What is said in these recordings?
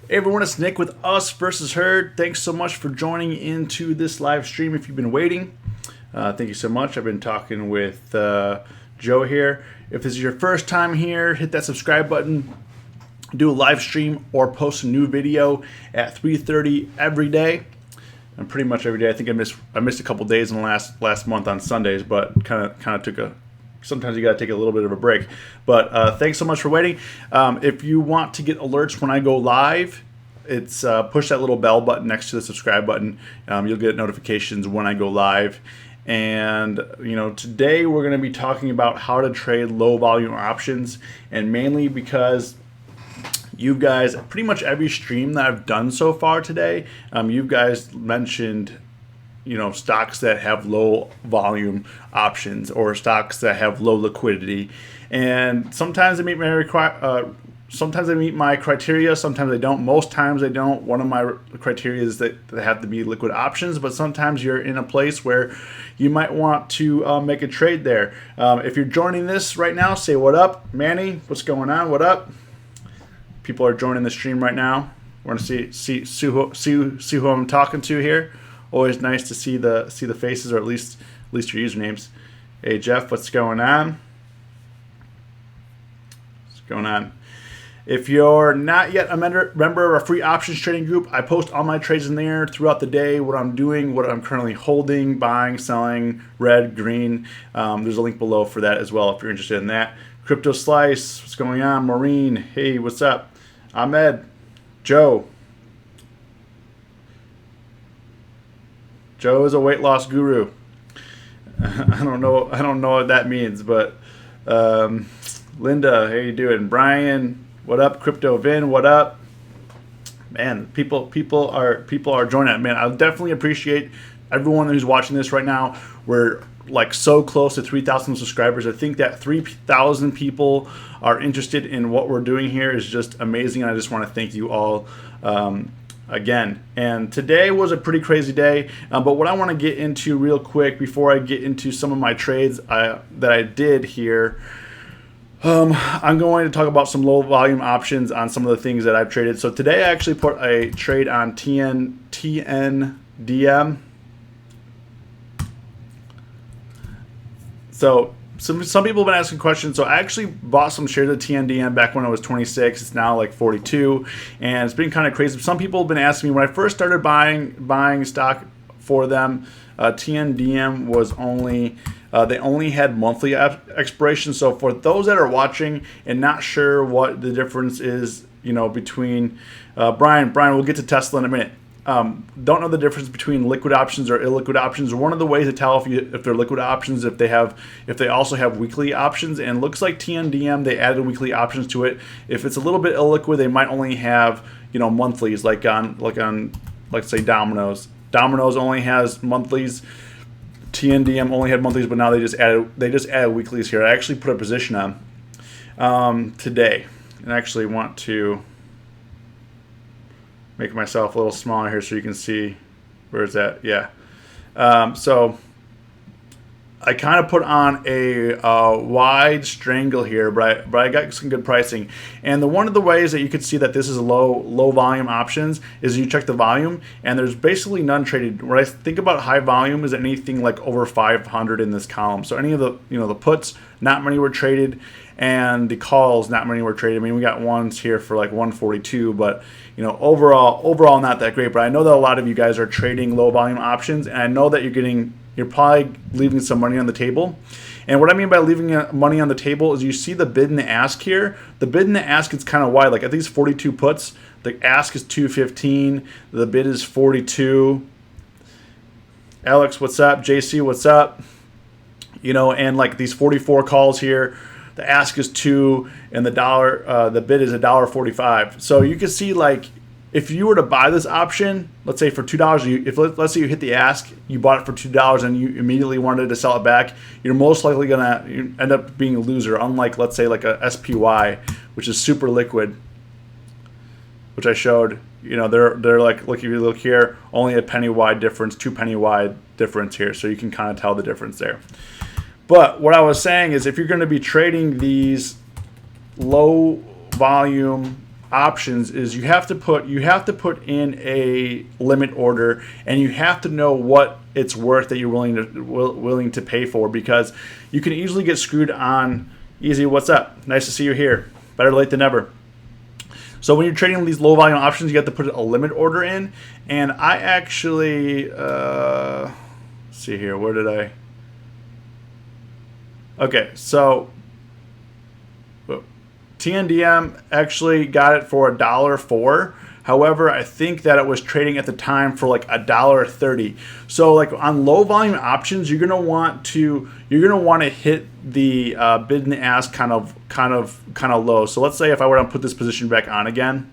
Hey everyone, it's Nick with Us versus Herd. Thanks so much for joining into this live stream. If you've been waiting, thank you so much. I've been talking with Joe here. If this is your first time here, hit that subscribe button. Do a live stream or post a new video at 3:30 every day. And pretty much every day. I think I missed a couple days in the last month on Sundays, but kind of took a. Sometimes you got to take a little bit of a break. But thanks so much for waiting. If you want to get alerts when I go live, it's push that little bell button next to the subscribe button. You'll get notifications when I go live. And today we're going to be talking about how to trade low volume options, and mainly because you guys, pretty much every stream that I've done so far today, you guys mentioned stocks that have low volume options or stocks that have low liquidity, and sometimes they meet my criteria, sometimes they don't. Most times they don't. One of my criteria is that they have to be liquid options, but sometimes you're in a place where you might want to make a trade there. If you're joining this right now, say what up. Manny, what's going on? What up? People are joining the stream right now. We're going to see who I'm talking to here. Always nice to see the faces, or at least your usernames. Hey Jeff, what's going on? What's going on? If you're not yet a member of our free options trading group, I post all my trades in there throughout the day, what I'm doing, what I'm currently holding, buying, selling, red, green. There's a link below for that as well if you're interested in that. Crypto Slice, what's going on? Maureen, hey, what's up? Ahmed, Joe. Joe is a weight loss guru. I don't know what that means, but Linda, how you doing? Brian, what up? Crypto Vin, what up? Man, people are joining it. Man, I definitely appreciate everyone who's watching this right now. We're like so close to 3,000 subscribers. I think that 3,000 people are interested in what we're doing here is just amazing. And I just want to thank you all again. And today was a pretty crazy day. But what I want to get into real quick before I get into some of my trades that I did here, I'm going to talk about some low volume options on some of the things that I've traded. So today I actually put a trade on TNDM. So some people have been asking questions. So I actually bought some shares of TNDM back when it was 26. It's now like 42, and it's been kind of crazy. Some people have been asking me when I first started buying stock for them. TNDM was only they only had monthly expiration. So for those that are watching and not sure what the difference is, between Brian, we'll get to Tesla in a minute. Don't know the difference between liquid options or illiquid options. One of the ways to tell if they're liquid options, if they also have weekly options, and looks like TNDM, they added weekly options to it. If it's a little bit illiquid, they might only have monthlies, like on let's say Domino's. Domino's only has monthlies. TNDM only had monthlies, but now they just added weeklies here. I actually put a position on today, and I actually want to make myself a little smaller here so you can see where it's at. Yeah. So I kind of put on a wide strangle here, but I got some good pricing. And one of the ways that you could see that this is low volume options is you check the volume, and there's basically none traded. When I think about high volume, is anything like over 500 in this column. So any of the the puts, not many were traded, and the calls, not many were traded. I mean, we got ones here for like 142, but overall not that great. But I know that a lot of you guys are trading low volume options, and I know that you're probably leaving some money on the table. And what I mean by leaving money on the table is you see the bid and the ask here. The bid and the ask is kind of wide. Like at these 42 puts, the ask is 215, the bid is 42. Alex, what's up? JC, what's up? And like these 44 calls here, the ask is 2, and the bid is $1.45. So you can see, like, if you were to buy this option, let's say for $2, let's say you hit the ask, you bought it for $2, and you immediately wanted to sell it back, you're most likely gonna end up being a loser. Unlike, let's say, like a SPY, which is super liquid, which I showed. They're like, look, if you look here, only a penny wide difference, 2 penny wide difference here, so you can kind of tell the difference there. But what I was saying is, if you're going to be trading these low volume options is you have to put in a limit order, and you have to know what it's worth that you're willing to pay for, because you can easily get screwed on. Easy, what's up? Nice to see you here. Better late than never. So when you're trading these low volume options, you have to put a limit order in. And I actually see here, where did I? Okay, so TNDM actually got it for $1.04. However, I think that it was trading at the time for like $1.30. So like on low volume options, you're gonna want to hit the bid and the ask kind of low. So let's say if I were to put this position back on again,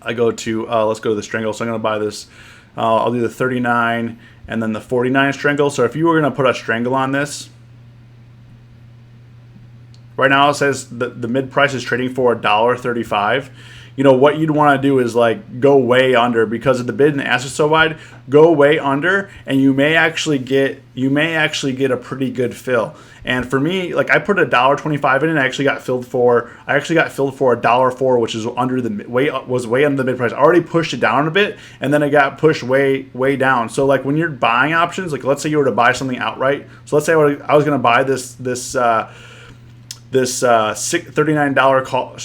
I go to let's go to the strangle. So I'm gonna buy this. I'll do the 39 and then the 49 strangle. So if you were gonna put a strangle on this. Right now it says the mid price is trading for $1.35. You know what you'd want to do is like go way under, because of the bid and the ask is so wide. Go way under, and you may actually get a pretty good fill. And for me, like I put $1.25 in, and I actually got filled for $1.04, which is under the way under the mid price. I already pushed it down a bit, and then it got pushed way down. So like when you're buying options, like let's say you were to buy something outright. So let's say I was going to buy this $39 call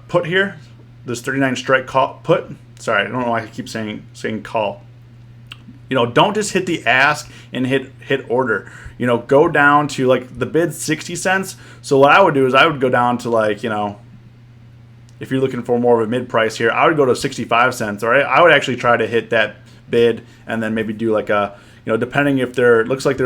put here, this 39 strike call put. Sorry, I don't know why I keep saying call. You know, don't just hit the ask and hit order. You know, go down to like the bid 60 cents. So what I would do is I would go down to like, you know, if you're looking for more of a mid price here, I would go to 65 cents. All right, I would actually try to hit that bid and then maybe do like a, you know, depending if looks like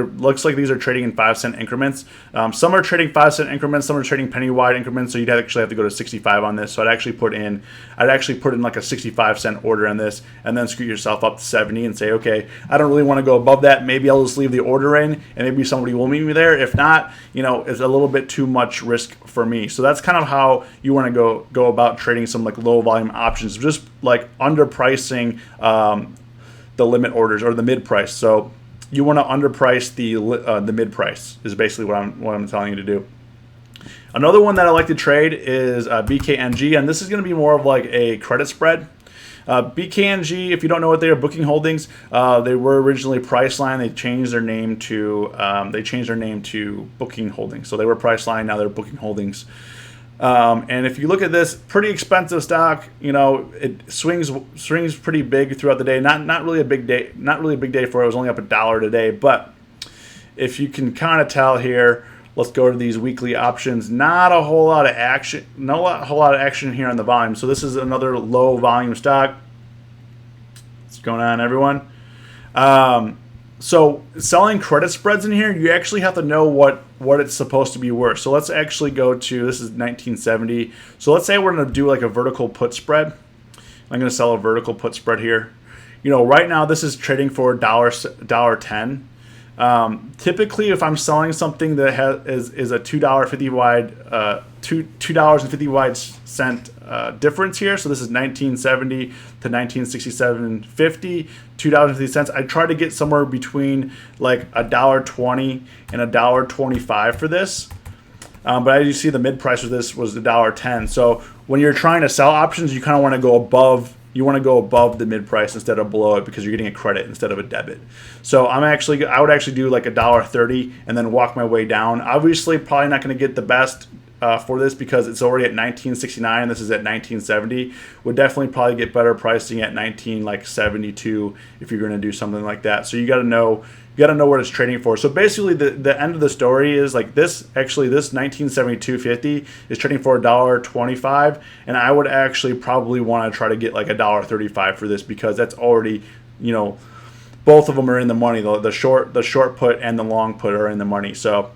these are trading in 5-cent increments. Some are trading 5-cent increments, some are trading penny wide increments. So you'd actually have to go to 65 on this. So I'd actually put in like a 65-cent order on this, and then screw yourself up to 70 and say, okay, I don't really want to go above that. Maybe I'll just leave the order in, and maybe somebody will meet me there. If not, you know, it's a little bit too much risk for me. So that's kind of how you want to go about trading some like low volume options, just like underpricing the limit orders or the mid price. So you want to underprice the mid price is basically what I'm telling you to do. Another one that I like to trade is BKNG, and this is going to be more of like a credit spread. BKNG, if you don't know what they are, Booking Holdings. They were originally Priceline. They changed their name to Booking Holdings. So they were Priceline, now they're Booking Holdings. And if you look at this, pretty expensive stock. You know, it swings pretty big throughout the day. Not really a big day. Not really a big day for it. It was only up $1 today. But if you can kind of tell here, let's go to these weekly options. Not a whole lot of action. Whole lot of action here on the volume. So this is another low volume stock. What's going on, everyone? So selling credit spreads in here, you actually have to know what it's supposed to be worth. So let's actually go to, this is 1970. So let's say we're going to do like a vertical put spread. I'm going to sell a vertical put spread here. You know, right now this is trading for $1.10. Typically, if I'm selling something that is a $2.50 wide, $2.50 wide cent difference here. So this is 1970 to 1967.50, $2.50. I try to get somewhere between like $1.20 and $1.25 for this. But as you see, the mid price of this was $1.10. So when you're trying to sell options, you kind of want to go above. You want to go above the mid price instead of below it, because you're getting a credit instead of a debit. So I would actually do like $1.30 and then walk my way down. Obviously, probably not going to get the best for this because it's already at 1969. This is at 1970. Would definitely probably get better pricing at 1972 if you're going to do something like that. So you got to know what it's trading for. So basically, the end of the story is like this 1972.50 is trading for $1.25, and I would actually probably want to try to get like $1.35 for this, because that's already, you know, both of them are in the money. The short put and the long put are in the money. So,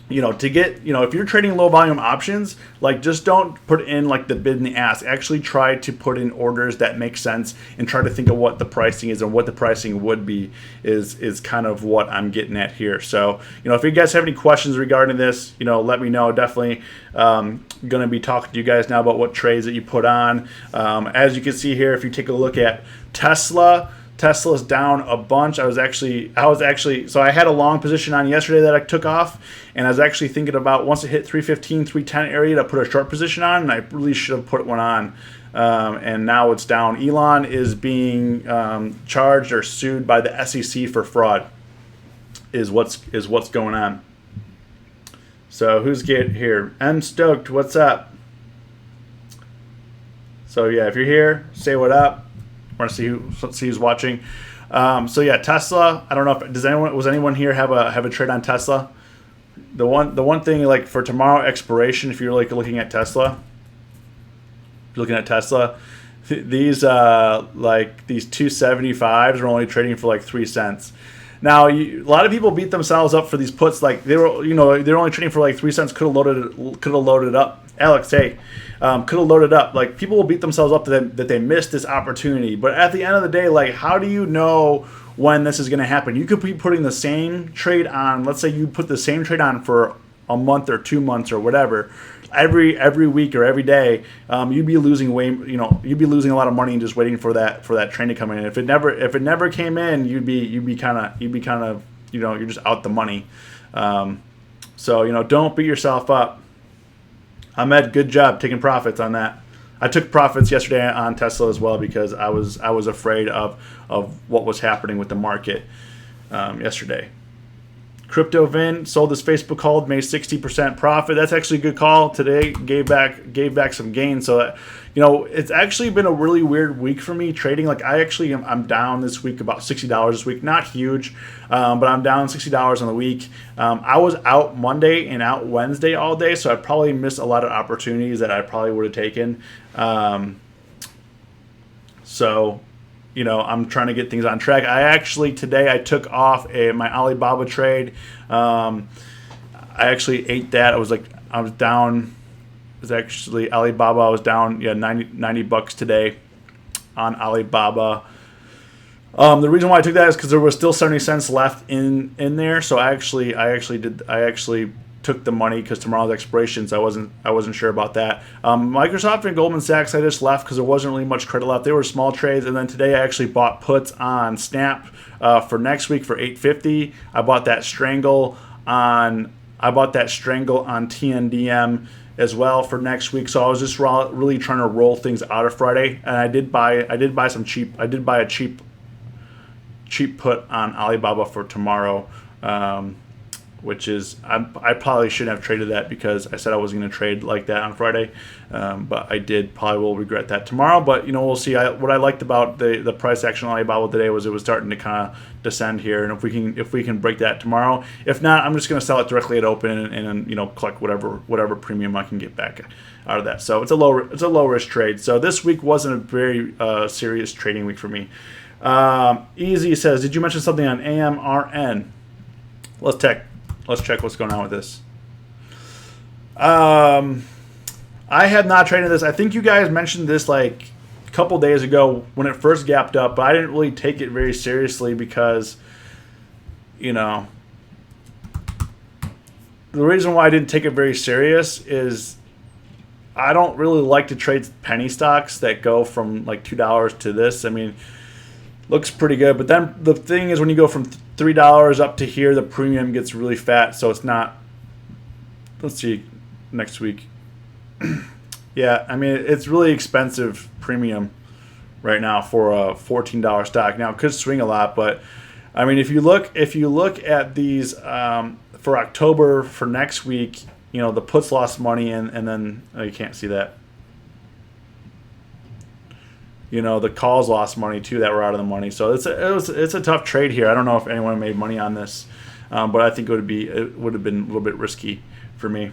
you know, to get, you know, if you're trading low volume options, like just don't put in like the bid and the ask. Actually try to put in orders that make sense and try to think of what the pricing is, and what the pricing would be is kind of what I'm getting at here. So, you know, if you guys have any questions regarding this, you know, let me know. Definitely going to be talking to you guys now about what trades that you put on. As you can see here, if you take a look at Tesla Tesla's down a bunch. I was actually so I had a long position on yesterday that I took off, and I was actually thinking about once it hit 315, 310 area to put a short position on, and I really should have put one on. And now it's down. Elon is being charged or sued by the SEC for fraud. Is what's going on. So who's here? M Stoked, what's up? So yeah, if you're here, say what up. I want to see who's watching. So yeah, Tesla. I don't know if was anyone here have a trade on Tesla? The one thing like for tomorrow expiration, if you're like looking at Tesla, these like these 275s are only trading for like 3 cents. Now, a lot of people beat themselves up for these puts. Like they're only trading for like 3 cents. Could have loaded up. Alex, hey, could have loaded up. Like people will beat themselves up that they missed this opportunity. But at the end of the day, like how do you know when this is going to happen? You could be putting the same trade on. Let's say you put the same trade on for a month or 2 months or whatever. Every week or every day, you'd be losing you'd be losing a lot of money just waiting for that train to come in. If it never came in, you'd be kind of you're just out the money. So don't beat yourself up. Ahmed, good job taking profits on that. I took profits yesterday on Tesla as well because I was afraid of what was happening with the market yesterday. CryptoVin sold his Facebook hold, made 60% profit. That's actually a good call today. Gave back some gains. So it's actually been a really weird week for me trading. Like I'm down this week about $60 this week. Not huge, but I'm down $60 on the week. I was out Monday and out Wednesday all day, so I probably missed a lot of opportunities that I probably would have taken. I'm trying to get things on track. Today I took off my Alibaba trade. I actually ate that. I was down. It was actually Alibaba. I was down $90 today on Alibaba. The reason why I took that is because there was still 70 cents left in there. So I actually took the money because tomorrow's expiration, so I wasn't sure about that. Microsoft and Goldman Sachs I just left because there wasn't really much credit left. They were small trades, and then today I actually bought puts on Snap for next week for $8.50. I bought that strangle on TNDM as well for next week. So I was just really trying to roll things out of Friday, and I did buy a cheap put on Alibaba for tomorrow. Which is I probably shouldn't have traded that because I said I wasn't going to trade like that on Friday, but I did. Probably will regret that tomorrow. But we'll see. What I liked about the price action on Alibaba today was it was starting to kind of descend here, and if we can break that tomorrow. If not, I'm just going to sell it directly at open and collect whatever premium I can get back out of that. So it's a low risk trade. So this week wasn't a very serious trading week for me. Easy says, did you mention something on AMRN? Let's check what's going on with this. I have not traded this. I think you guys mentioned this like a couple days ago when it first gapped up, but I didn't really take it very seriously because, the reason why I didn't take it very serious is I don't really like to trade penny stocks that go from like $2 to this. I mean, looks pretty good, but then the thing is when you go from $3 up to here, the premium gets really fat, so it's not. Let's see next week. Yeah, I mean it's really expensive premium right now for a $14 stock. Now it could swing a lot, but I mean if you look at these for October for next week, the puts lost money and then you can't see that. The calls lost money too that were out of the money. So it's a tough trade here. I don't know if anyone made money on this, but I think it would have been a little bit risky for me.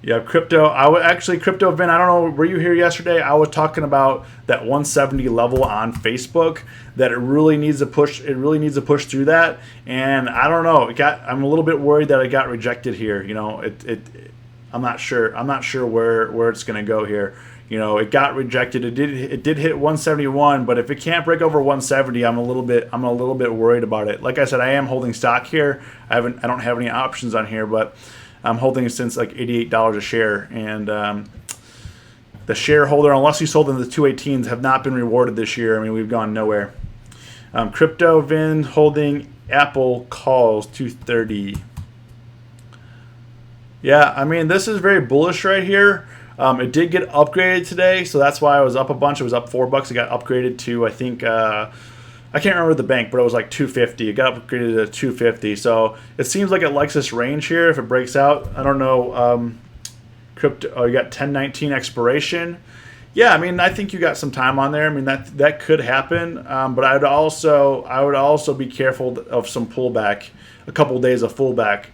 Yeah, crypto. CryptoVin. I don't know. Were you here yesterday? I was talking about that 170 level on Facebook. That it really needs to push. It really needs to push through that. And I don't know. I'm a little bit worried that it got rejected here. I'm not sure. I'm not sure where it's going to go here. It got rejected. It did hit 171, but if it can't break over 170, I'm a little bit worried about it. Like I said, I am holding stock here. I don't have any options on here, but I'm holding it since like $88 a share, and the shareholder, unless you sold in the 218s, have not been rewarded this year. I mean, we've gone nowhere. Crypto Vin holding Apple calls 230. Yeah, I mean, this is very bullish right here. It did get upgraded today, so that's why I was up a bunch. It was up $4. It got upgraded to, I think, I can't remember the bank, but it was like 250. It got upgraded to 250. So it seems like it likes this range here. If it breaks out, I don't know. Crypto, you got 1019 expiration. Yeah, I mean, I think you got some time on there. I mean, that could happen, but I would also be careful of some pullback, a couple of days of pullback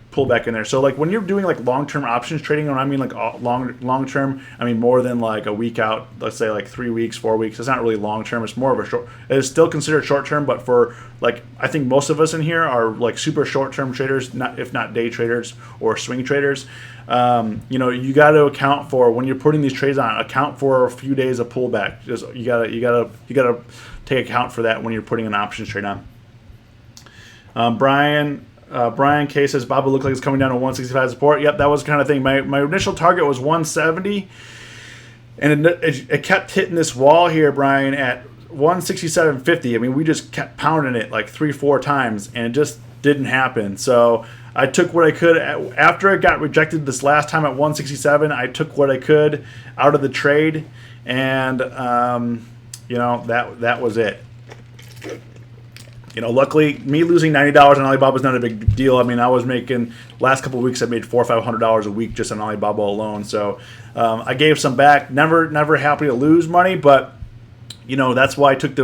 in there. So like when you're doing like long-term options trading, and I mean like long-term, I mean more than like a week out. Let's say like 3 weeks, 4 weeks. It's not really long-term. It's more of a short. It is still considered short-term, but for like I think most of us in here are like super short-term traders, if not day traders or swing traders. You got to account for when you're putting these trades on. Account for a few days of pullback. Just you gotta take account for that when you're putting an options trade on. Brian K says Bob looked like it's coming down to 165 support. Yep, that was the kind of thing. My initial target was 170, and it kept hitting this wall here, Brian, at 167.50. I mean, we just kept pounding it like 3-4 times, and it just didn't happen. So I took what I could. After it got rejected this last time at 167, I took what I could out of the trade, and that was it. Luckily, me losing $90 on Alibaba is not a big deal. I mean, I was making last couple of weeks. I made $400 or $500 a week just on Alibaba alone. So I gave some back. Never happy to lose money, but that's why I took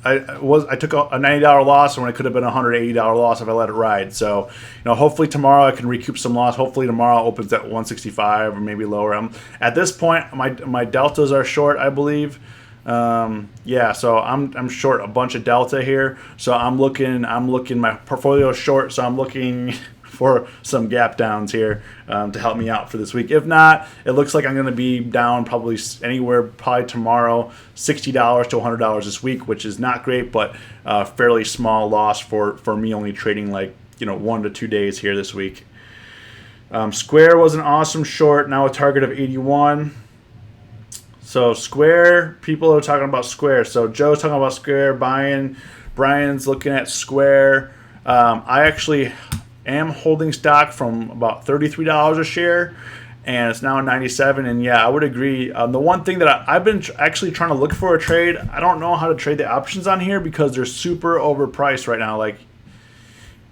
I took a $90 loss when it could have been a $180 loss if I let it ride. So hopefully tomorrow I can recoup some loss. Hopefully tomorrow opens at 165 or maybe lower. At this point, my deltas are short, I believe. So I'm short a bunch of delta here. So I'm looking my portfolio short. So I'm looking for some gap downs here to help me out for this week. If not, it looks like I'm going to be down probably tomorrow, $60 to $100 this week, which is not great, but fairly small loss for me only trading like 1 to 2 days here this week. Square was an awesome short. Now a target of 81. So Square, people are talking about Square. So Joe's talking about Square buying. Brian's looking at Square. I actually am holding stock from about $33 a share, and it's now 97. And yeah, I would agree. The one thing that I've been actually trying to look for a trade, I don't know how to trade the options on here because they're super overpriced right now. Like,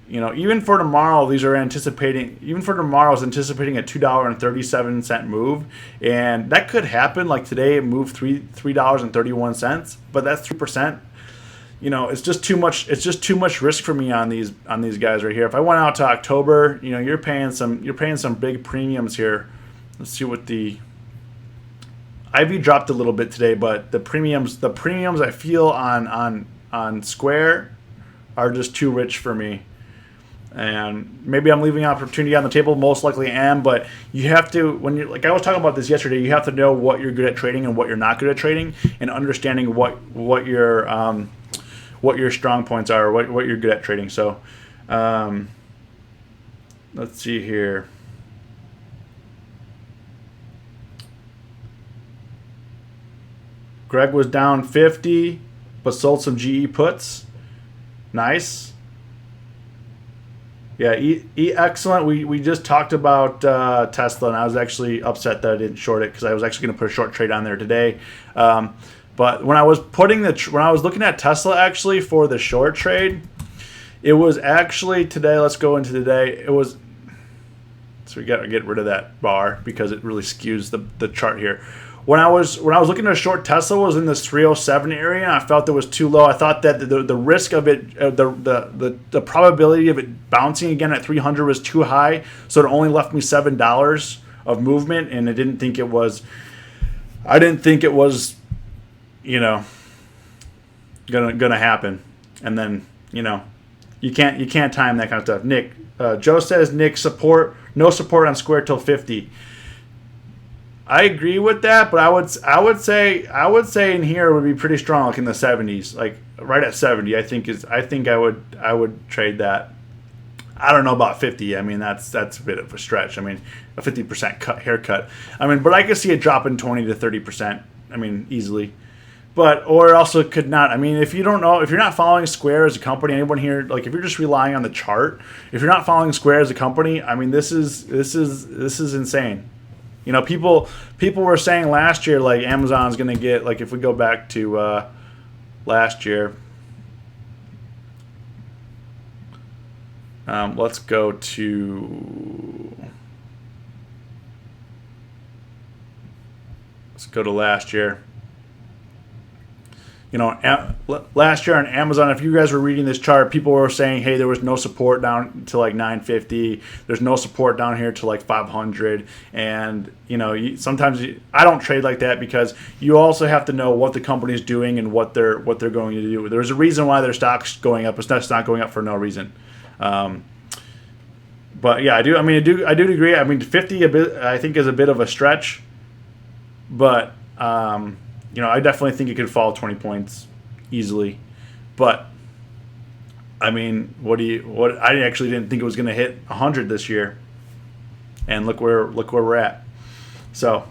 even for tomorrow, anticipating a $2.37 move, and that could happen. Like today, it moved $3.31, but that's 3%. It's just too much. It's just too much risk for me on these guys right here. If I went out to October, you're paying some big premiums here. Let's see what the IV dropped a little bit today, but the premiums I feel on Square are just too rich for me. And maybe I'm leaving opportunity on the table. Most likely I am, but you have to, when you like I was talking about this yesterday, you have to know what you're good at trading and what you're not good at trading, and understanding what your strong points are, what you're good at trading. So, let's see here. Greg was down 50, but sold some GE puts. Nice. Yeah, excellent. We just talked about Tesla, and I was actually upset that I didn't short it because I was actually going to put a short trade on there today. But when I was looking at Tesla actually for the short trade, it was actually today. Let's go into today. It was. So we got to get rid of that bar because it really skews the chart here. When I was looking at a short, Tesla was in this 307 area, and I felt it was too low. I thought that the risk of it, the probability of it bouncing again at 300 was too high, so it only left me $7 of movement, and I didn't think it was, gonna happen. And then you can't time that kind of stuff. Nick, Joe says Nick no support on Square till 50. I agree with that, but I would say in here it would be pretty strong, like in the 70s, like right at 70. I think I would trade that. I don't know about 50. I mean, that's a bit of a stretch. I mean, a 50% haircut. I mean, but I could see it dropping 20 to 30%. I mean, easily. But, or it also could not. I mean, if you don't know, if you're not following Square as a company, anyone here, like if you're just relying on the chart, if you're not following Square as a company, I mean, this is insane. You know, people were saying last year, like Amazon's going to get, like if we go back to last year, let's go to last year. You know, last year on Amazon, if you guys were reading this chart, people were saying, hey, there was no support down to like 950. There's no support down here to like 500. And, you know, sometimes I don't trade like that because you also have to know what the company's doing and what they're going to do. There's a reason why their stock's going up. It's not going up for no reason. But yeah, I do agree. I mean, 50 I think is a bit of a stretch, but you know, I definitely think it could fall 20 points easily. But I mean, I actually didn't think it was going to hit 100 this year. And look where we're at. So,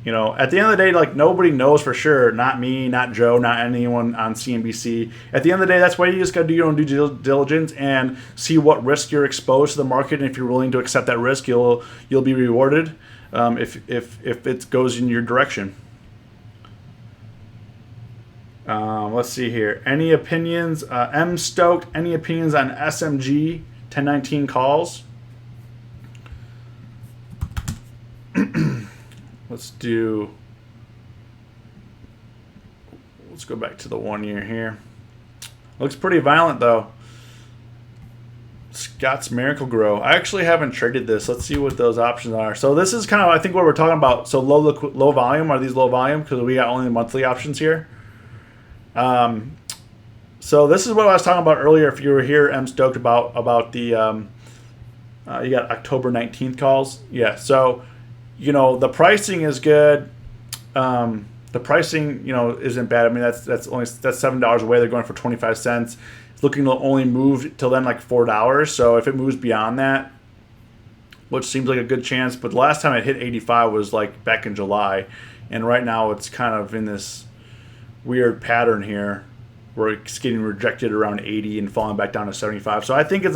you know, at the end of the day, like nobody knows for sure, not me, not Joe, not anyone on CNBC. At the end of the day, that's why you just got to do your own due diligence and see what risk you're exposed to the market, and if you're willing to accept that risk, you'll be rewarded if it goes in your direction. Let's see here. Any opinions? M Stoked. Any opinions on SMG 1019 calls? Let's go back to the 1 year here. Looks pretty violent though. Scott's Miracle-Gro. I actually haven't traded this. Let's see what those options are. So this is kind of, I think, what we're talking about. So low volume. Are these low volume? Because we got only the monthly options here. So this is what I was talking about earlier. If you were here, I'm stoked about the you got October 19th calls. Yeah. So, you know, the pricing is good. The pricing, you know, isn't bad. I mean, that's $7 away. They're going for 25 cents. It's looking to only move till then like $4. So if it moves beyond that, which seems like a good chance, but the last time it hit 85 was like back in July, and right now it's kind of in this weird pattern here where it's getting rejected around 80 and falling back down to 75. So I think it's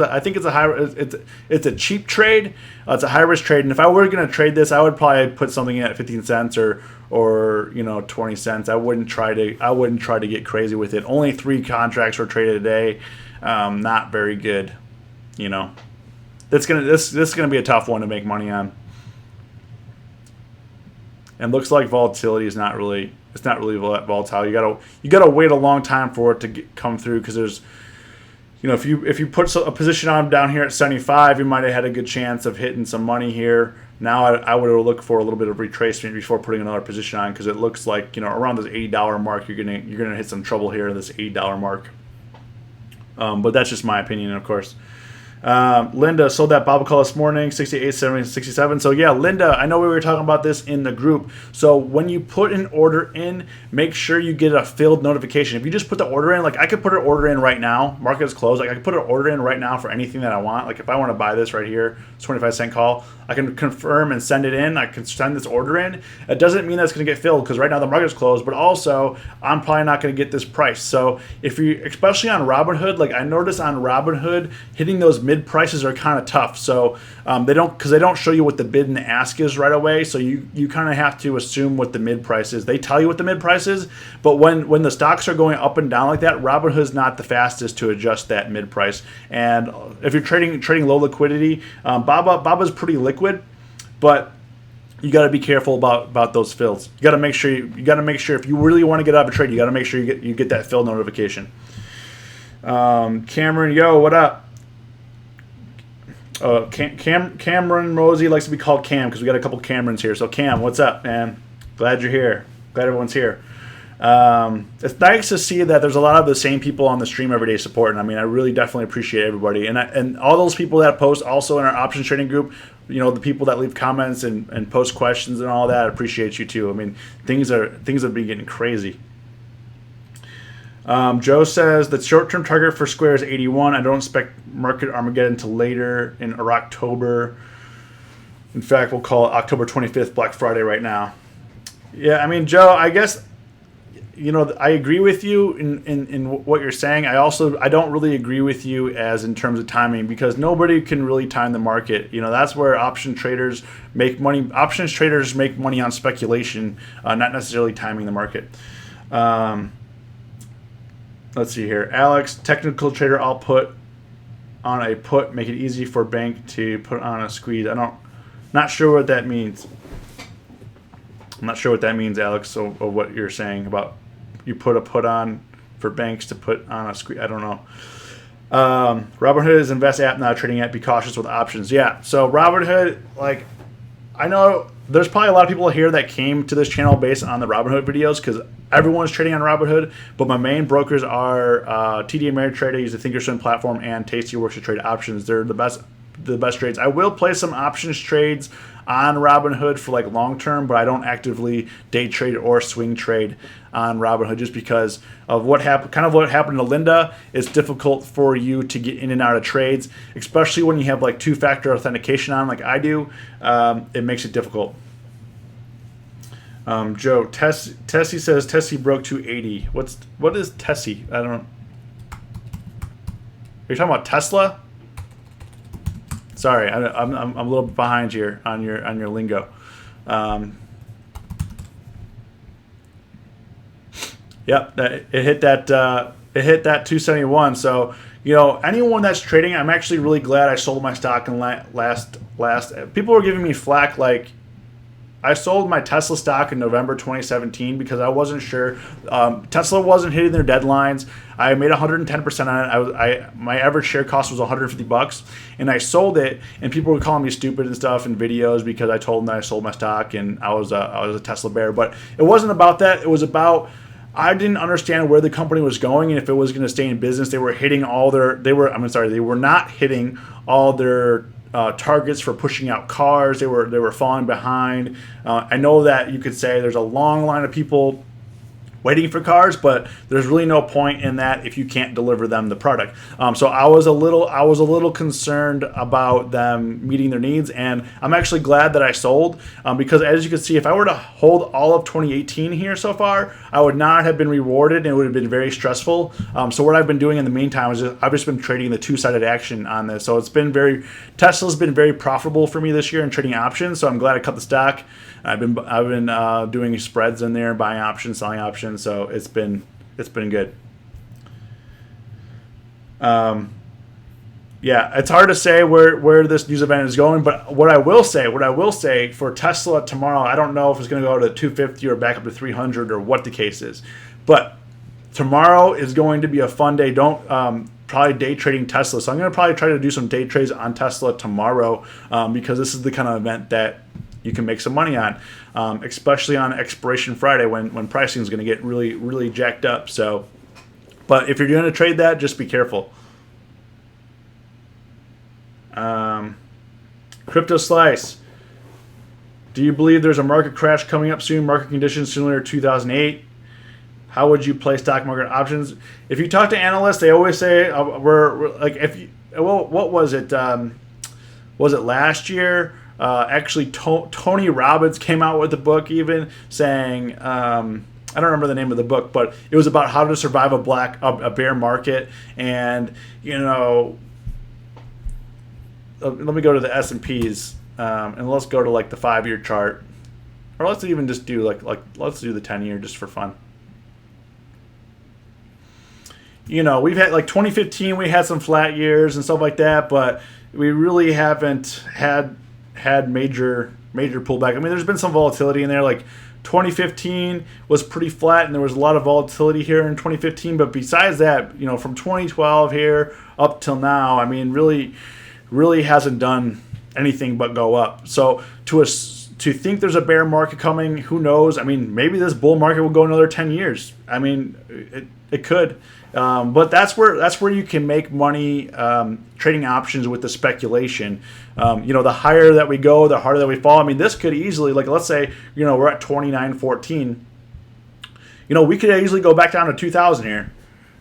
a cheap trade. It's a high risk trade, and if I were going to trade this, I would probably put something in at 15 cents or you know 20 cents. I wouldn't try to get crazy with it. Only 3 contracts were traded a day. Not very good. You know, this is gonna be a tough one to make money on. And looks like volatility is not really volatile. You gotta wait a long time for it to come through, because there's, you know, if you put a position on down here at 75, you might have had a good chance of hitting some money here. Now I would look for a little bit of retracement before putting another position on, because it looks like, you know, around this $80 mark you're gonna hit some trouble here, this $80 mark. But that's just my opinion, of course. Linda sold that Bible call this morning, 68.67. So yeah, Linda, I know we were talking about this in the group. So when you put an order in, make sure you get a filled notification. If you just put the order in, like I could put an order in right now, market is closed. Like I could put an order in right now for anything that I want. Like if I want to buy this right here, it's 25-cent call, I can confirm and send it in. I can send this order in. It doesn't mean that's going to get filled, because right now the market is closed, but also I'm probably not going to get this price. So if you, especially on Robinhood, like I noticed on Robinhood, hitting those mid prices are kind of tough. So they don't show you what the bid and ask is right away. So you kind of have to assume what the mid price is. They tell you what the mid price is, but when the stocks are going up and down like that, Robinhood's not the fastest to adjust that mid price. And if you're trading low liquidity, Baba's pretty liquid, but you got to be careful about those fills. You got to make sure if you really want to get out of a trade, you got to make sure you get that fill notification. Cameron, yo, what up? Cameron Rosie likes to be called Cam because we got a couple Camerons here. So Cam, what's up, man? Glad you're here. Glad everyone's here. It's nice to see that there's a lot of the same people on the stream every day supporting. I mean, I really definitely appreciate everybody, and all those people that post also in our options trading group. You know, the people that leave comments and post questions and all that, I appreciate you too. I mean, things are getting crazy. Joe says the short-term target for Square is 81. I don't expect market Armageddon until later in or October. In fact, we'll call it October 25th, Black Friday right now. Yeah, I mean, Joe, I guess, I agree with you in what you're saying. I don't really agree with you as in terms of timing, because nobody can really time the market. That's where option traders make money. Options traders make money on speculation, not necessarily timing the market. Let's see here. Alex, technical trader, I'll put on a put, make it easy for bank to put on a squeeze. Not sure what that means. I'm not sure what that means, Alex, of what you're saying about you put a put on for banks to put on a squeeze. I don't know. Robinhood is an invest app, not a trading app. Be cautious with options. Yeah, so Robinhood, I know there's probably a lot of people here that came to this channel based on the Robinhood videos, because everyone's trading on Robinhood, but my main brokers are TD Ameritrade, use the Thinkorswim platform, and Tastyworks to trade options. They're the best trades. I will play some options trades on Robinhood for long term, but I don't actively day trade or swing trade on Robinhood just because of what happened to Linda. It's difficult for you to get in and out of trades, especially when you have two-factor authentication on like I do. It makes it difficult. Joe, Tessie says Tessie broke 280. What is Tessie? I don't know. Are you talking about Tesla? Sorry, I'm a little bit behind here on your lingo. Yep, it hit that 271. So anyone that's trading, I'm actually really glad I sold my stock in last. People were giving me flack I sold my Tesla stock in November 2017 because I wasn't sure. Tesla wasn't hitting their deadlines. I made 110% on it. My average share cost was $150, and I sold it. And people were calling me stupid and stuff in videos because I told them that I sold my stock and I was a Tesla bear. But it wasn't about that. It was about I didn't understand where the company was going and if it was going to stay in business. They were not hitting all their targets for pushing out cars. They were falling behind. I know that you could say there's a long line of people waiting for cars, but there's really no point in that if you can't deliver them the product. So I was a little concerned about them meeting their needs, and I'm actually glad that I sold because, as you can see, if I were to hold all of 2018 here so far, I would not have been rewarded, and it would have been very stressful. So what I've been doing in the meantime is I've just been trading the two-sided action on this. So Tesla's been very profitable for me this year in trading options. So I'm glad I cut the stock. I've been doing spreads in there, buying options, selling options, so it's been good. Yeah, it's hard to say where this news event is going, but what I will say for Tesla tomorrow, I don't know if it's going to go to 250 or back up to 300 or what the case is, but tomorrow is going to be a fun day. Don't probably day trading Tesla, so I'm going to probably try to do some day trades on Tesla tomorrow because this is the kind of event that you can make some money on, especially on Expiration Friday when pricing is going to get really, really jacked up. So, but if you're going to trade that, just be careful. Crypto Slice, do you believe there's a market crash coming up soon? Market conditions similar to 2008. How would you play stock market options? If you talk to analysts, they always say we're like what was it? Was it last year? Actually, Tony Robbins came out with a book even saying, I don't remember the name of the book, but it was about how to survive a bear market. And, let me go to the S&Ps and let's go to the 5-year chart. Or let's even just do let's do the 10-year just for fun. We've had 2015, we had some flat years and stuff like that, but we really haven't had major pullback. I mean, there's been some volatility in there. 2015 was pretty flat, and there was a lot of volatility here in 2015. But besides that, from 2012 here up till now, I mean, really hasn't done anything but go up. So to think there's a bear market coming, who knows? I mean, maybe this bull market will go another 10 years. I mean, it could. But that's where you can make money trading options with the speculation. The higher that we go, the harder that we fall. I mean, this could easily, let's say, we're at 29.14. We could easily go back down to 2,000 here.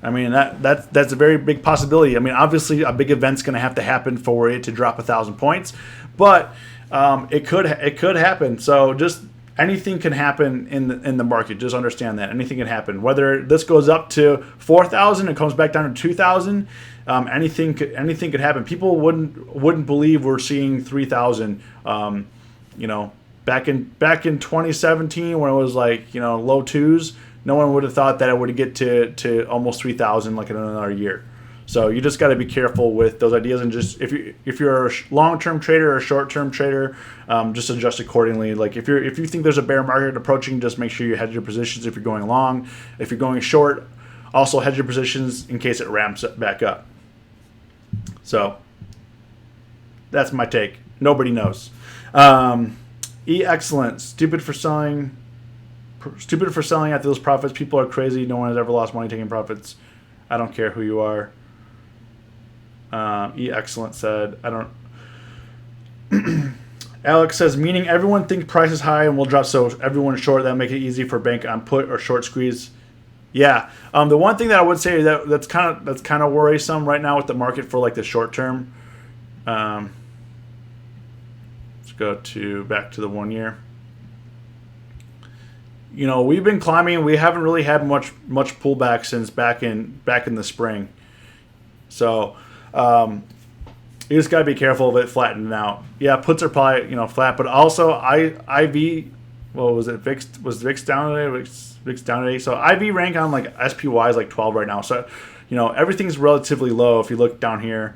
I mean, that's a very big possibility. I mean, obviously, a big event's going to have to happen for it to drop 1,000 points, but it could happen. So just anything can happen in the market. Just understand that anything can happen. Whether this goes up to 4,000 and comes back down to 2,000, anything could happen. People wouldn't believe we're seeing 3,000. Back in 2017 when it was like low twos. No one would have thought that it would get to almost 3,000 like in another year. So you just got to be careful with those ideas, and just if you're a long-term trader or a short-term trader, just adjust accordingly. Like if you think there's a bear market approaching, just make sure you hedge your positions if you're going long. If you're going short, also hedge your positions in case it ramps back up. So that's my take. Nobody knows. Excellent. Stupid for selling at those profits. People are crazy. No one has ever lost money taking profits. I don't care who you are. Excellent said, I don't. Alex says, meaning everyone thinks price is high and will drop, so everyone is short. That make it easy for bank on put or short squeeze. Yeah. The one thing that I would say that's kind of worrisome right now with the market for like the short term. Let's go back to the 1 year. We've been climbing. We haven't really had much pullback since back in the spring. So you just gotta be careful of it flattening out. Yeah, puts are probably flat, but also IV. What was it? VIX was VIX down today. VIX down today. So IV rank on like SPY is like 12 right now. So everything's relatively low. If you look down here,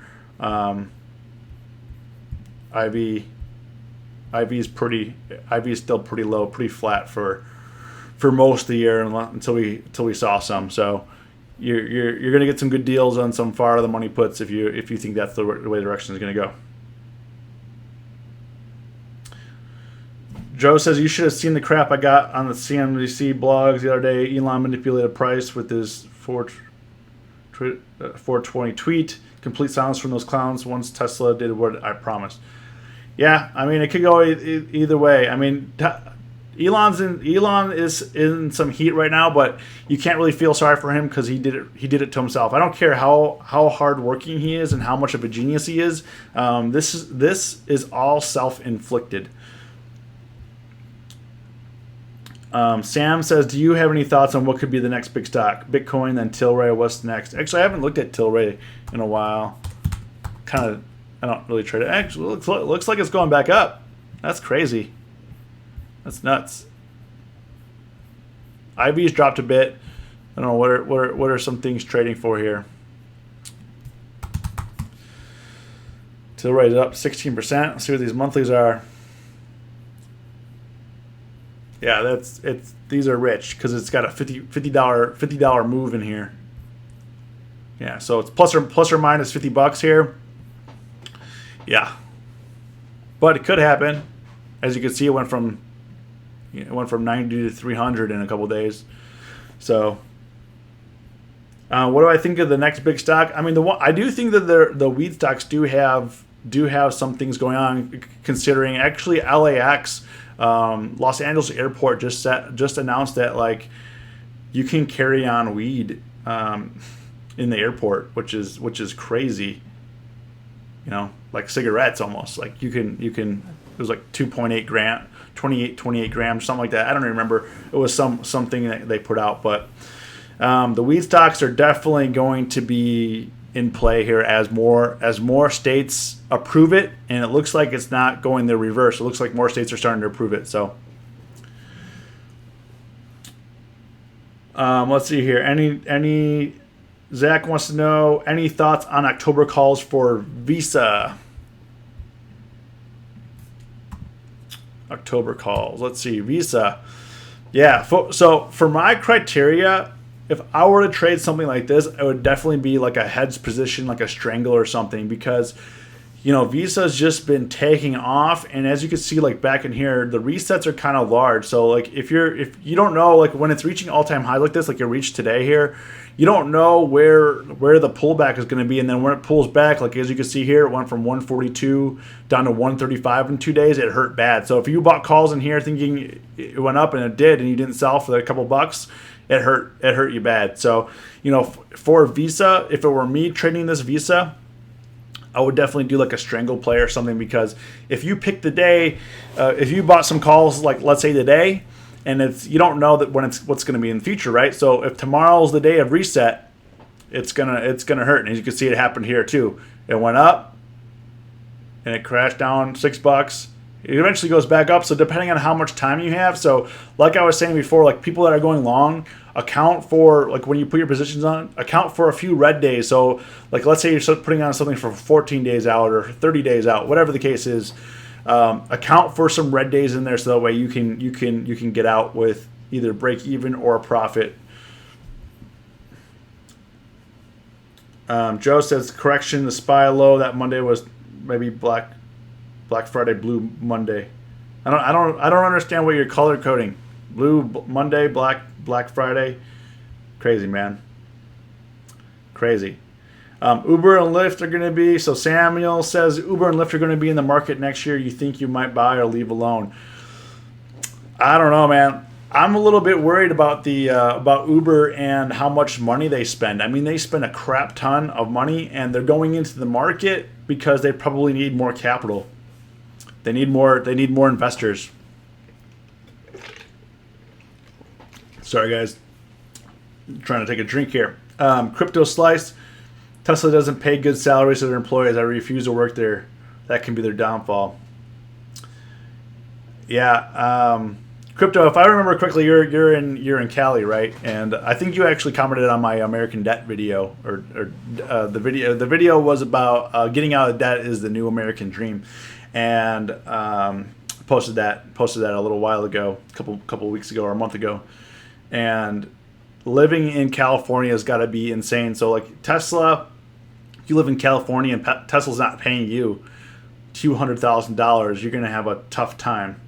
IV is still pretty low, pretty flat for most of the year until we saw some. So you're gonna get some good deals on some far out of the money puts if you think that's the way the direction is gonna go. Joe says, you should have seen the crap I got on the CNBC blogs the other day. Elon manipulated price with his 420 tweet. Complete silence from those clowns once Tesla did what I promised. Yeah, I mean, it could go either way. I mean, Elon is in some heat right now, but you can't really feel sorry for him because he did it to himself. I don't care how hardworking he is and how much of a genius he is. This is all self-inflicted. Sam says, do you have any thoughts on what could be the next big stock? Bitcoin, then Tilray. What's next? Actually, I haven't looked at Tilray in a while. I don't really trade it. Actually, it looks like it's going back up. That's crazy. That's nuts. IV's dropped a bit. I don't know what are some things trading for here. Tilray's up 16%. Let's see what these monthlies are. Yeah, these are rich because it's got a $50 move in here. Yeah, so it's plus or minus $50 here. Yeah, but it could happen. As you can see, it went from 90 to 300 in a couple days. So, what do I think of the next big stock? I mean, I do think that the weed stocks do have some things going on. Considering actually LAX. Los Angeles Airport just announced that like you can carry on weed in the airport, which is crazy. Like cigarettes almost. Like you can it was like 2.8 gram, 28 grams, something like that. I don't remember. It was something that they put out, but the weed stocks are definitely going to be in play here as more states approve it, and it looks like it's not going the reverse. It looks like more states are starting to approve it. So let's see here. Any Zach wants to know any thoughts on October calls for Visa. October calls. Let's see, Visa. Yeah. So for my criteria, if I were to trade something like this, it would definitely be like a hedge position, like a strangle or something, because Visa's just been taking off, and as you can see, like back in here, the resets are kind of large. So like if you don't know, like when it's reaching all-time high like this, like it reached today here, you don't know where the pullback is going to be, and then when it pulls back, like as you can see here, it went from 142 down to 135 in 2 days. It hurt bad. So if you bought calls in here thinking it went up, and it did, and you didn't sell for a couple bucks, it hurt you bad. So for Visa, if it were me trading this Visa, I would definitely do like a strangle play or something, because if you pick the day, if you bought some calls, like let's say today, and you don't know that what's going to be in the future, right? So if tomorrow's the day of reset, it's gonna hurt. And as you can see, it happened here too. It went up, and it crashed down $6. It eventually goes back up. So depending on how much time you have, so like I was saying before, like people that are going long, account for, like when you put your positions on, account for a few red days. So like let's say you're putting on something for 14 days out or 30 days out, whatever the case is, account for some red days in there, so that way you can get out with either break even or a profit. Joe says correction, the SPY low that Monday was maybe Black Friday, Blue Monday. I don't understand what you're color coding. Blue Monday, Black Friday. Crazy, man. Crazy. Uber and Lyft are going to be, so Samuel says Uber and Lyft are going to be in the market next year. You think you might buy or leave alone? I don't know, man. I'm a little bit worried about about Uber and how much money they spend. I mean, they spend a crap ton of money, and they're going into the market because they probably need more capital. They need more investors. Sorry, guys. I'm trying to take a drink here. Crypto Slice. Tesla doesn't pay good salaries to their employees. I refuse to work there. That can be their downfall. Yeah. Crypto, if I remember correctly, you're in Cali, right? And I think you actually commented on my American debt video, or the video. The video was about getting out of debt is the new American dream, and posted that a little while ago, a couple weeks ago or a month ago, and living in California has got to be insane. So like Tesla, you live in California and Tesla's not paying you $200,000, you're going to have a tough time.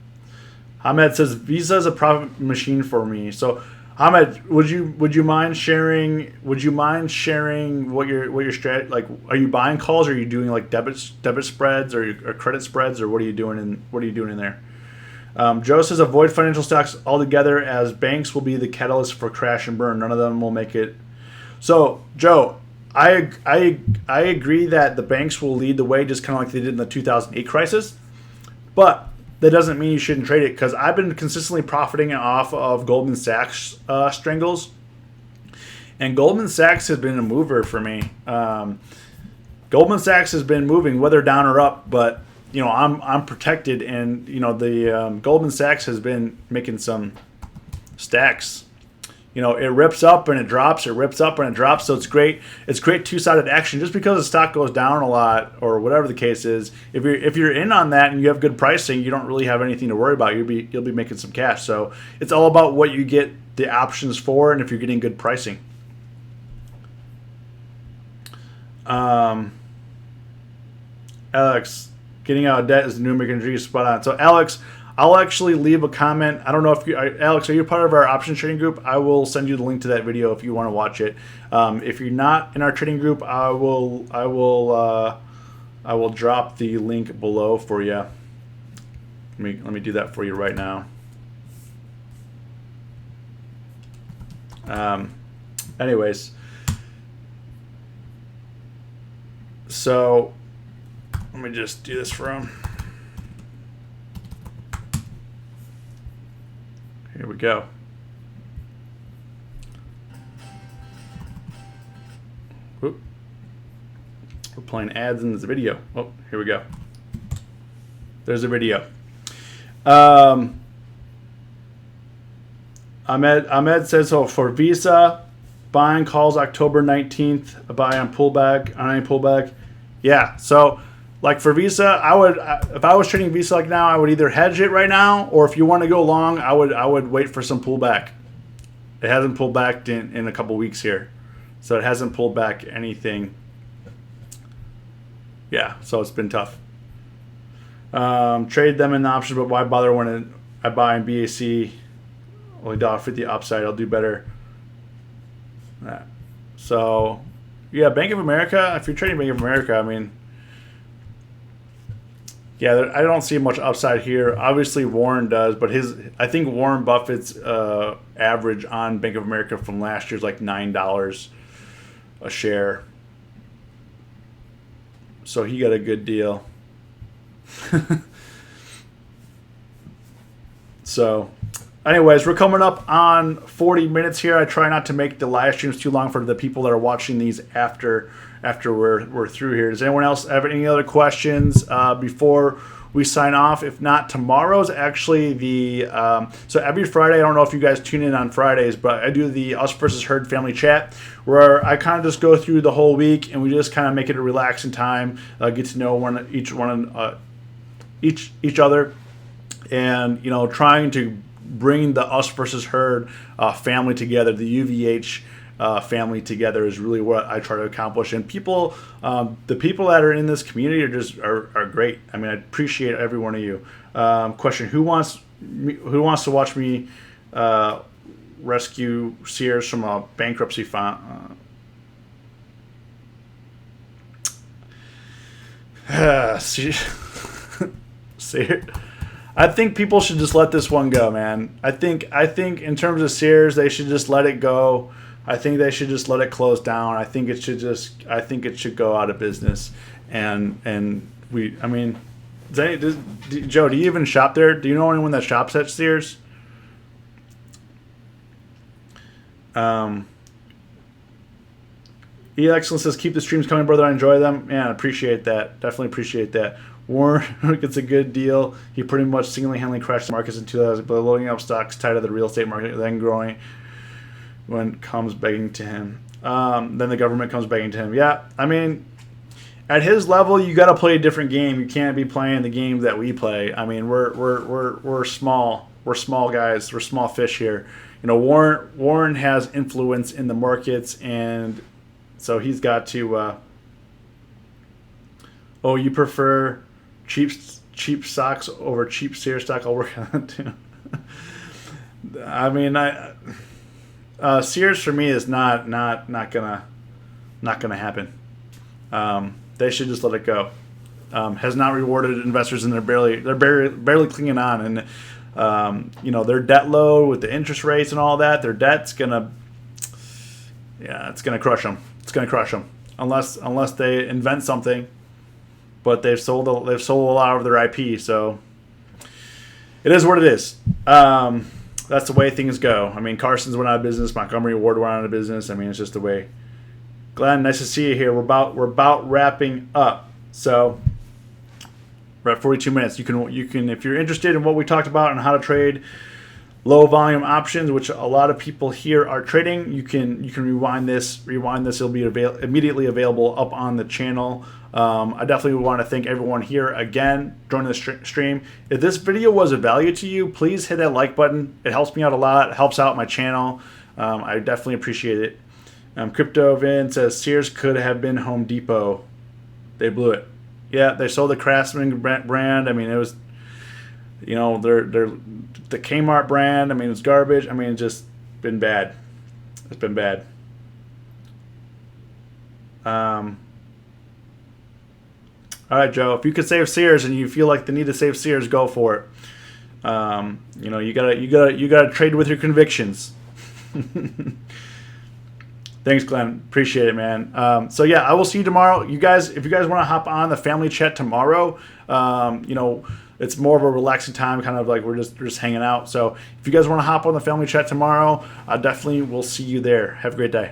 Ahmed says Visa is a profit machine for me. So Ahmed, would you mind sharing what your strat, like, are you buying calls, or are you doing like debit spreads or credit spreads, or what are you doing in there? Joe says avoid financial stocks altogether, as banks will be the catalyst for crash and burn. None of them will make it. So Joe, I agree that the banks will lead the way, just kind of like they did in the 2008 crisis, but that doesn't mean you shouldn't trade it, because I've been consistently profiting off of Goldman Sachs strangles, and Goldman Sachs has been a mover for me. Goldman Sachs has been moving, whether down or up, but I'm protected, and the Goldman Sachs has been making some stacks. It rips up and it drops. It rips up and it drops. So it's great. It's great two-sided action. Just because the stock goes down a lot, or whatever the case is, if you're in on that and you have good pricing, you don't really have anything to worry about. You'll be making some cash. So it's all about what you get the options for, and if you're getting good pricing. Alex, getting out of debt is the new American dream. Spot on. So Alex, I'll actually leave a comment. I don't know if Alex, are you part of our options trading group? I will send you the link to that video if you want to watch it. If you're not in our trading group, I will drop the link below for you. Let me do that for you right now. Anyways, so let me just do this for him. Here we go. Whoop. We're playing ads in this video. Oh, here we go. There's a video. Ahmed says, so for Visa, buying calls October 19th, a buy on pullback, on any pullback. Yeah, so like for Visa, if I was trading Visa like now, I would either hedge it right now, or if you want to go long, I would wait for some pullback. It hasn't pulled back in a couple weeks here, so it hasn't pulled back anything. Yeah, so it's been tough. Trade them in the option, but why bother when I buy in BAC? Only $1.50 upside. I'll do better. So, yeah, Bank of America. If you're trading Bank of America, I mean, yeah, I don't see much upside here. Obviously, Warren does, but I think Warren Buffett's average on Bank of America from last year is like $9 a share. So he got a good deal. So, anyways, we're coming up on 40 minutes here. I try not to make the live streams too long for the people that are watching these after we're through here. Does anyone else have any other questions before we sign off? If not, tomorrow's actually the so every Friday. I don't know if you guys tune in on Fridays, but I do the Us versus Herd family chat where I kind of just go through the whole week and we just kind of make it a relaxing time, get to know each other, and trying to bring the Us versus Herd family together, the UVH family together is really what I try to accomplish. And people, the people that are in this community are great. I mean, I appreciate every one of you. Question: Who wants to watch me rescue Sears from a bankruptcy fund? Sears. I think people should just let this one go, man. I think in terms of Sears, they should just let it go. I think they should just let it close down. I think it should go out of business. And I mean, Joe, do you even shop there? Do you know anyone that shops at Sears? Excellent says, keep the streams coming, brother. I enjoy them. Yeah, I appreciate that. Definitely appreciate that. Warren gets a good deal. He pretty much single-handedly crashed the markets in 2000, but loading up stocks tied to the real estate market, then growing when comes begging to him. Then the government comes begging to him. Yeah, I mean, at his level, you got to play a different game. You can't be playing the game that we play. I mean, we're small. We're small guys. We're small fish here. Warren has influence in the markets, and so he's got to. You prefer cheap stocks over cheap Sears stock? I'll work on it too. I mean, Sears for me is not gonna happen. They should just let it go. Has not rewarded investors, and they're barely clinging on. And their debt load with the interest rates and all that, their debt's gonna crush them. It's gonna crush them unless they invent something. But they've sold a lot of their IP, so it is what it is. That's the way things go. I mean, Carson's went out of business. Montgomery Ward went out of business. I mean, it's just the way. Glenn, nice to see you here. We're about wrapping up. So we're at 42 minutes. You can if you're interested in what we talked about and how to trade low volume options, which a lot of people here are trading, you can rewind this. It'll be immediately available up on the channel. I definitely want to thank everyone here again joining the stream. If this video was of value to you, please hit that like button. It helps me out a lot. It helps out my channel. I definitely appreciate it. Crypto Vin says Sears could have been Home Depot. They blew it. Yeah, they sold the Craftsman brand. I mean, it was, they're the Kmart brand. I mean, it's garbage. I mean, it's just been bad. It's been bad. All right, Joe. If you could save Sears and you feel like the need to save Sears, go for it. You gotta trade with your convictions. Thanks, Glenn. Appreciate it, man. So yeah, I will see you tomorrow. You guys, if you guys want to hop on the family chat tomorrow, it's more of a relaxing time, kind of like we're just hanging out. So if you guys want to hop on the family chat tomorrow, I definitely will see you there. Have a great day.